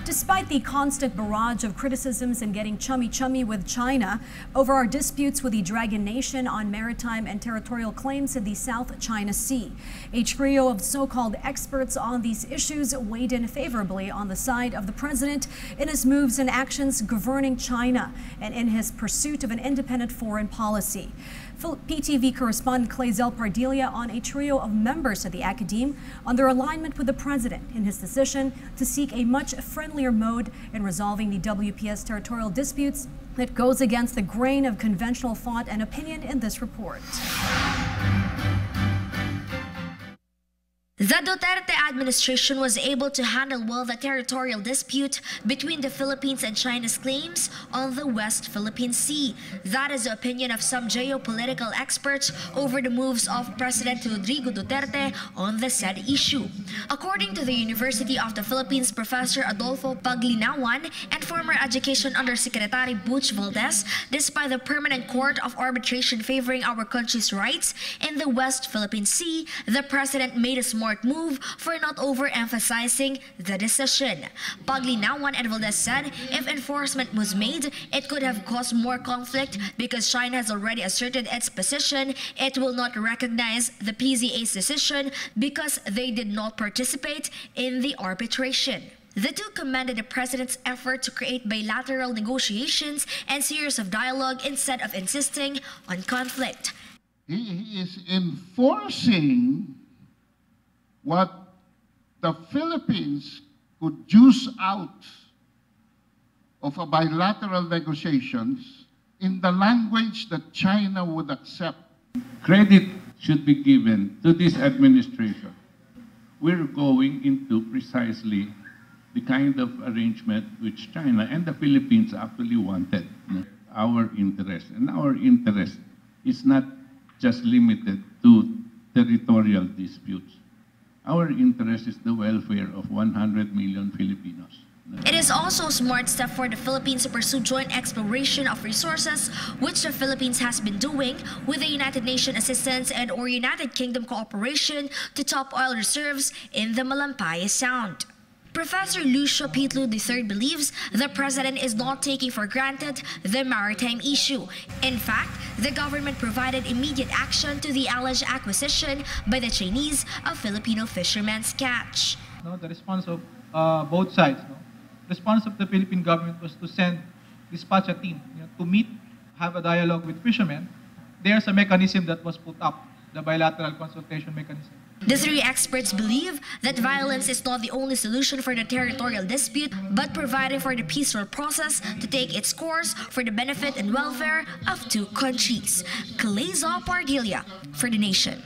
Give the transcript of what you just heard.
Despite the constant barrage of criticisms and getting chummy with China over our disputes with the Dragon Nation on maritime and territorial claims in the South China Sea, a trio of so-called experts on these issues weighed in favorably on the side of the president in his moves and actions governing China and in his pursuit of an independent foreign policy. PTV correspondent Clazel Pardilia on a trio of members of the academe on their alignment with the president in his decision to seek a much friendlier mode in resolving the WPS territorial disputes that goes against the grain of conventional thought and opinion in this report. The Duterte administration was able to handle well the territorial dispute between the Philippines and China's claims on the West Philippine Sea. That is the opinion of some geopolitical experts over the moves of President Rodrigo Duterte on the said issue. According to the University of the Philippines Professor Adolfo Paglinawan and former Education Undersecretary Butch Valdez, despite the Permanent Court of Arbitration favoring our country's rights in the West Philippine Sea, the president made a smart move for not overemphasizing the decision. Paglinawan and Valdez said if enforcement was made, it could have caused more conflict because China has already asserted its position. It will not recognize the PZA's decision because they did not participate in the arbitration. The two commended the president's effort to create bilateral negotiations and series of dialogue instead of insisting on conflict. He is enforcing what the Philippines could juice out of a bilateral negotiations in the language that China would accept. Credit should be given to this administration. We're going into precisely the kind of arrangement which China and the Philippines actually wanted. Our interest, and our interest is not just limited to territorial disputes. Our interest is the welfare of 100 million Filipinos. It is also a smart step for the Philippines to pursue joint exploration of resources, which the Philippines has been doing with the United Nations assistance and or United Kingdom cooperation to top oil reserves in the Malampaya Sound. Professor Lucio Pitlu III believes the president is not taking for granted the maritime issue. In fact, the government provided immediate action to the alleged acquisition by the Chinese of Filipino fishermen's catch. The response of both sides. The response of the Philippine government was to dispatch a team to meet, have a dialogue with fishermen. There's a mechanism that was put up, the bilateral consultation mechanism. The three experts believe that violence is not the only solution for the territorial dispute, but providing for the peaceful process to take its course for the benefit and welfare of two countries. Clazel Pardilia for The Nation.